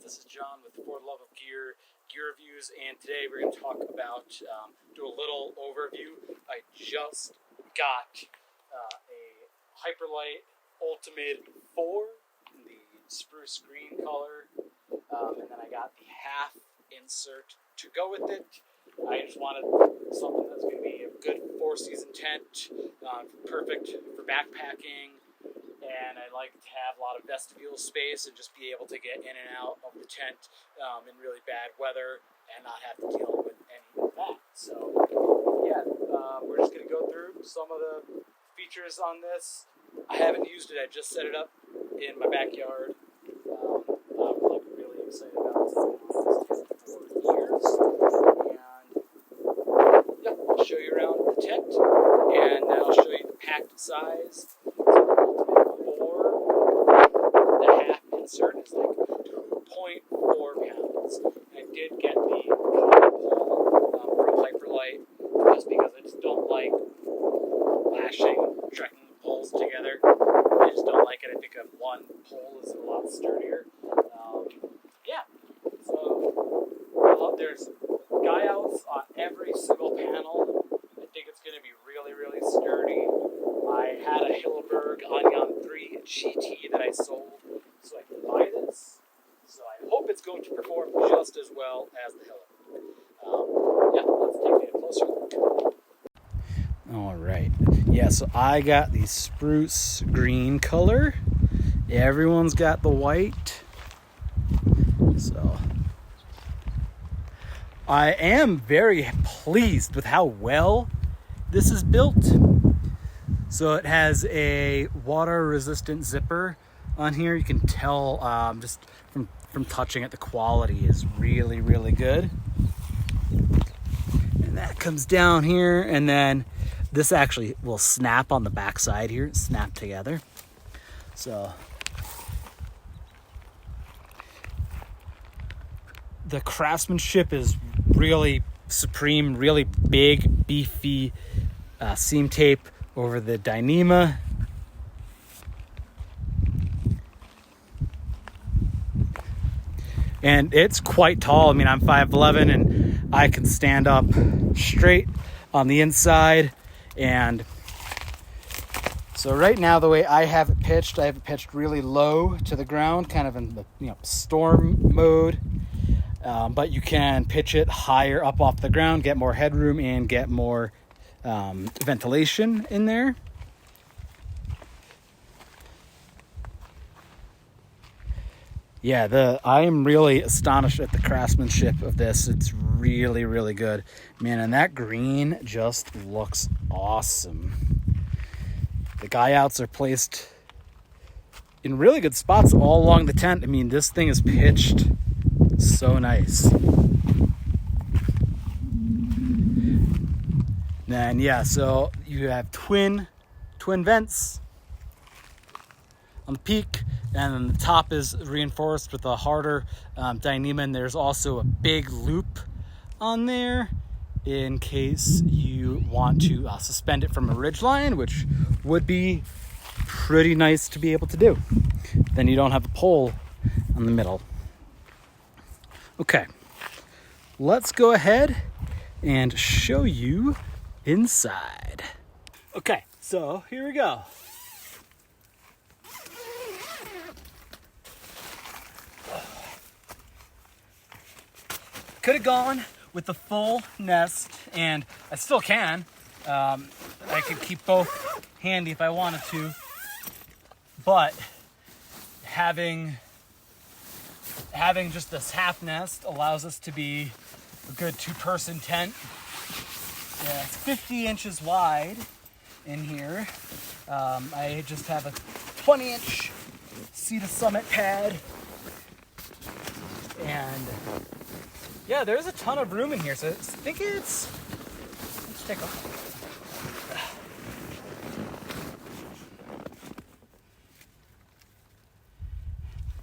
This is John with For the Love of Gear Reviews, and today we're going to talk about, do a little overview. I just got a Hyperlite Ultamid 4 in the Spruce Green color, and then I got the half insert to go with it. I just wanted something that's going to be a good 4-season tent, perfect for backpacking. And I like to have a lot of vestibule space and just be able to get in and out of the tent in really bad weather and not have to deal with any of that. So, yeah, we're just going to go through some of the features on this. I haven't used it. I just set it up in my backyard. I'm really excited about it. For years. And, yeah, I'll show you around the tent, and then I'll show you the packed size. Insert is like 2.4 pounds. I did get the pole from Hyperlite just because I just don't like lashing trekking poles together. I just don't like it. I think one pole is a lot sturdier. Yeah, so I love there's guy outs on every single panel. I think it's going to be really, really sturdy. I had a Hilleberg Anjan 3 GT that I sold, so I can buy this. So I hope it's going to perform just as well as the Hilleberg. Yeah, let's take a closer look. All right. Yeah, so I got the Spruce Green color. Everyone's got the white. So I am very pleased with how well this is built. So it has a water-resistant zipper on here. You can tell just from touching it, the quality is really, really good. And that comes down here, and then this actually will snap on the back side here, snap together. So the craftsmanship is really supreme, really big, beefy seam tape over the dyneema. And it's quite tall. I mean, I'm 5'11", and I can stand up straight on the inside. And so right now, the way I have it pitched really low to the ground, kind of in the storm mode. But you can pitch it higher up off the ground, get more headroom, and get more ventilation in there. Yeah, I am really astonished at the craftsmanship of this. It's really, really good. Man, and that green just looks awesome. The guy outs are placed in really good spots all along the tent. I mean, this thing is pitched so nice. Then, yeah, so you have twin vents on the peak, and then the top is reinforced with a harder dyneema, and there's also a big loop on there in case you want to suspend it from a ridgeline, which would be pretty nice to be able to do. Then you don't have a pole in the middle. Okay, let's go ahead and show you inside. Okay, so here we go. Could have gone with the full nest, and I still can. I could keep both handy if I wanted to, but having just this half nest allows us to be a good 2-person tent. Yeah, it's 50 inches wide in here. I just have a 20-inch Sea to Summit pad. And yeah, there's a ton of room in here. So I think let's take a look.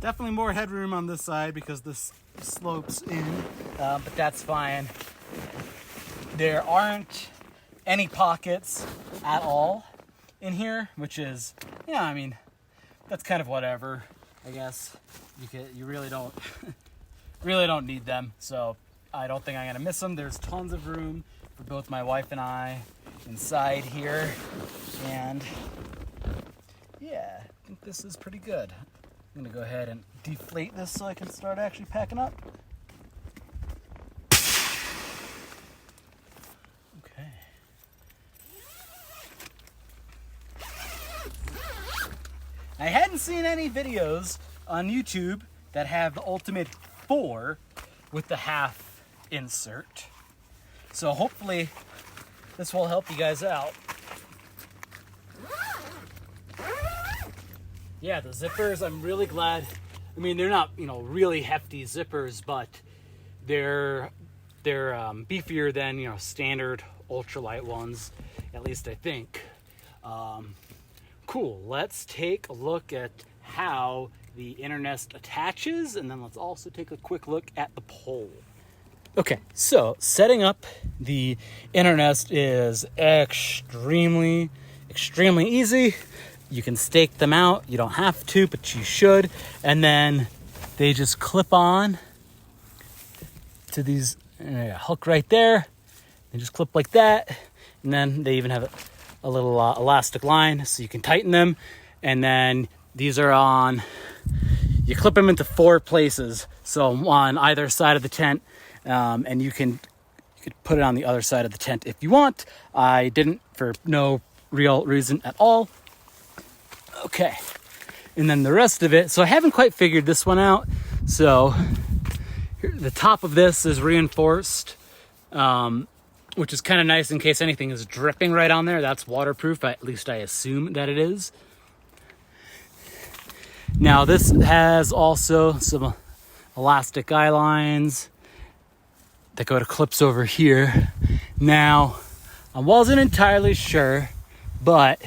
Definitely more headroom on this side because this slopes in, but that's fine. There aren't any pockets at all in here, which is, I mean, that's kind of whatever, I guess. You really don't really don't need them, so I don't think I'm gonna miss them. There's tons of room for both my wife and I inside here, and yeah, I think this is pretty good. I'm gonna go ahead and deflate this so I can start actually packing up. Okay. I hadn't seen any videos on YouTube that have the Ultamid 4 with the half insert. So hopefully this will help you guys out. Yeah, the zippers, I'm really glad. I mean, they're not, really hefty zippers, but they're beefier than, standard ultralight ones, at least I think. Cool, let's take a look at how the inner nest attaches, and then let's also take a quick look at the pole. Okay, so setting up the inner nest is extremely easy. You can stake them out. You don't have to, but you should. And then they just clip on to these, hook right there. They just clip like that. And then they even have a little elastic line so you can tighten them. And then these are on, you clip them into 4 places. So on either side of the tent, and you could put it on the other side of the tent if you want. I didn't for no real reason at all. Okay, and then the rest of it, so I haven't quite figured this one out. So here, the top of this is reinforced, which is kind of nice in case anything is dripping right on there. That's waterproof, at least I assume that it is. Now this has also some elastic guylines that go to clips over here. Now, I wasn't entirely sure, but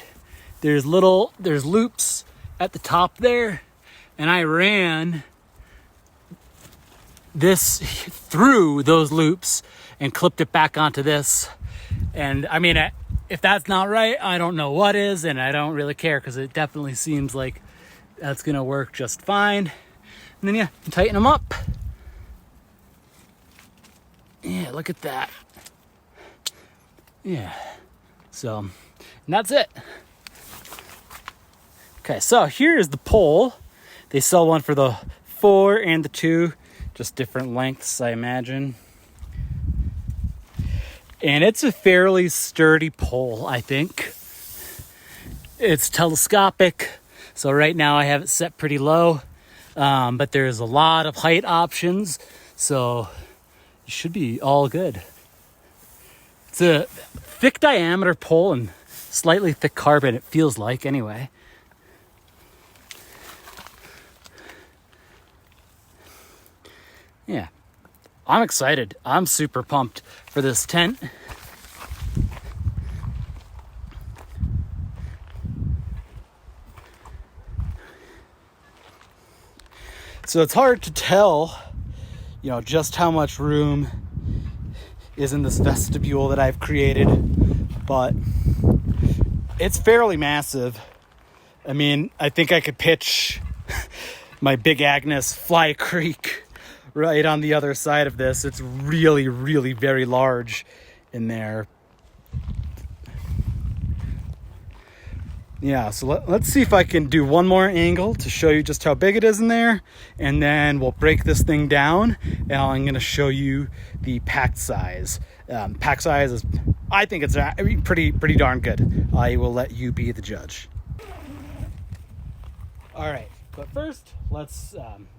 there's loops at the top there, and I ran this through those loops and clipped it back onto this. And I mean, if that's not right, I don't know what is, and I don't really care because it definitely seems like that's gonna work just fine. And then tighten them up. Yeah, look at that. Yeah, so, and that's it. Okay, so here's the pole. They sell one for the 4 and the 2, just different lengths, I imagine. And it's a fairly sturdy pole, I think. It's telescopic, so right now I have it set pretty low, but there's a lot of height options, so you should be all good. It's a thick diameter pole and slightly thick carbon, it feels like anyway. Yeah, I'm excited. I'm super pumped for this tent. So it's hard to tell, just how much room is in this vestibule that I've created, but it's fairly massive. I mean, I think I could pitch my Big Agnes Fly Creek right on the other side of this. It's really, really very large in there. Yeah, so let's see if I can do one more angle to show you just how big it is in there, and then we'll break this thing down, and I'm going to show you the pack size. Pack size is, I think it's pretty darn good. I will let you be the judge. All right, but first, let's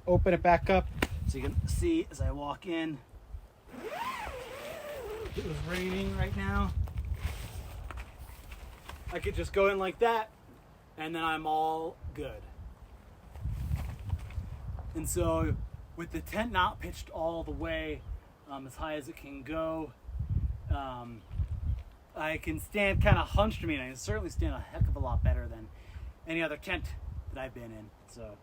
open it back up so you can see as I walk in. It was raining right now. I could just go in like that, and then I'm all good. And so, with the tent not pitched all the way as high as it can go, I can stand kind of hunched. I mean, I can certainly stand a heck of a lot better than any other tent that I've been in. So,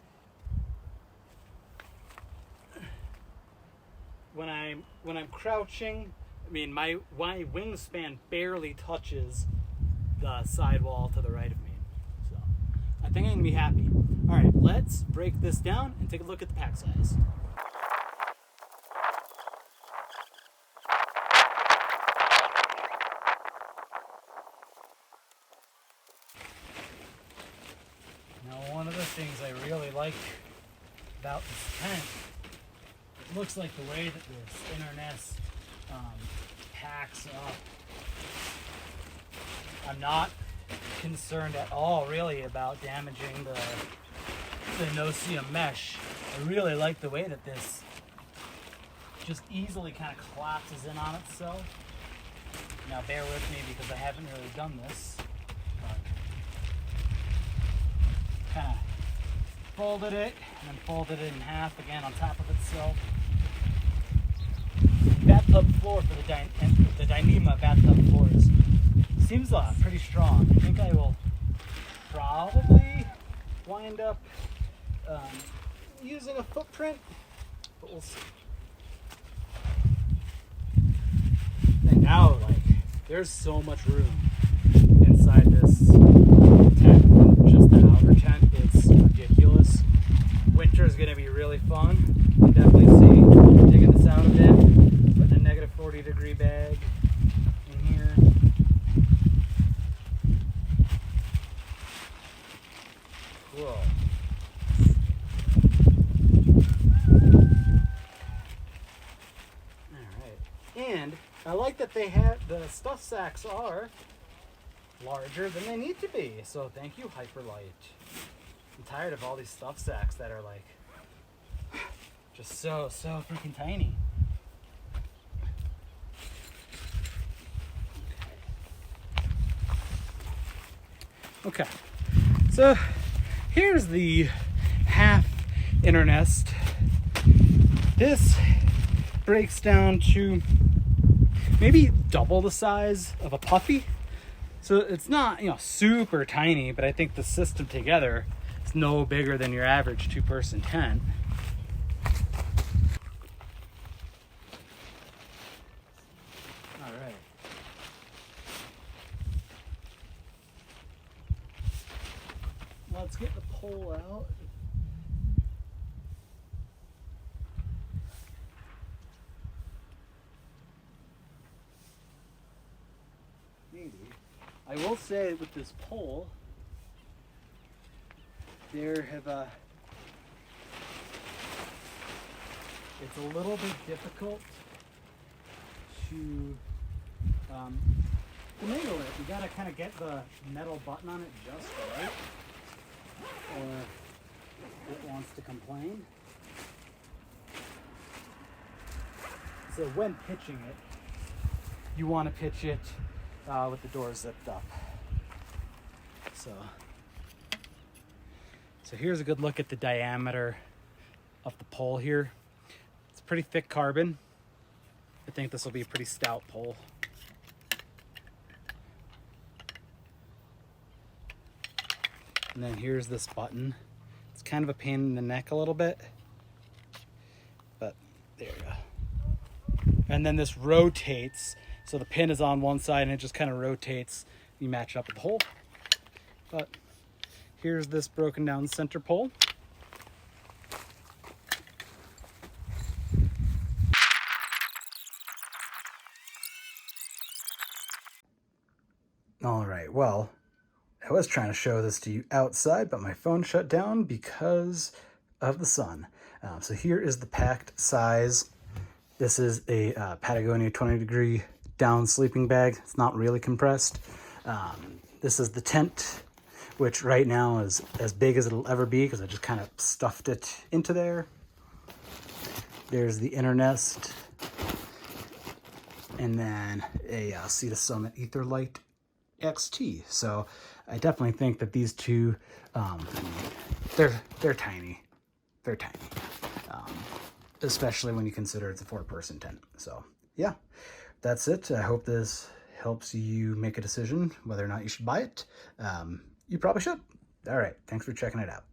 when I'm crouching, I mean, my wingspan barely touches the sidewall to the right of me. So I think I'm gonna be happy. All right, let's break this down and take a look at the pack size. like about this tent, it looks like the way that this inner nest packs up. I'm not concerned at all really about damaging the no-seam mesh. I really like the way that this just easily kind of collapses in on itself. Now bear with me because I haven't really done this. Kind of folded it and then folded it in half again on top of itself. Bathtub floor for the dyneema bathtub floors seems pretty strong. I think I will probably wind up using a footprint, but we'll see. And now, like, there's so much room inside this tent, just the outer tent. It's ridiculous. Winter is going to be really fun. You definitely see digging this out a bit, putting a negative 40-degree bag in here. Cool. And I like that they have the stuff sacks are larger than they need to be. So thank you, Hyperlite. I'm tired of all these stuff sacks that are like just so freaking tiny. Okay, so here's the half inner nest. This breaks down to maybe double the size of a puffy. So it's not, super tiny, but I think the system together is no bigger than your average two-person tent. All right. Let's get the pole out. Maybe. I will say with this pole, it's a little bit difficult to finagle it. You gotta kind of get the metal button on it just right, or it wants to complain. So when pitching it, you want to pitch it with the door zipped up. So here's a good look at the diameter of the pole here. It's pretty thick carbon. I think this will be a pretty stout pole. And then here's this button. It's kind of a pain in the neck a little bit, but there you go. And then this rotates. So the pin is on one side and it just kind of rotates. You match up with the hole. But here's this broken down center pole. All right, well, I was trying to show this to you outside, but my phone shut down because of the sun. So here is the packed size. This is a Patagonia 20-degree down sleeping bag. It's not really compressed. This is the tent, which right now is as big as it'll ever be because I just kind of stuffed it into there. There's the inner nest, and then a Sea Summit Etherlite XT. So I definitely think that these two, they're tiny. They're tiny, especially when you consider it's a 4-person tent. So yeah, that's it. I hope this helps you make a decision whether or not you should buy it. You probably should. All right, thanks for checking it out.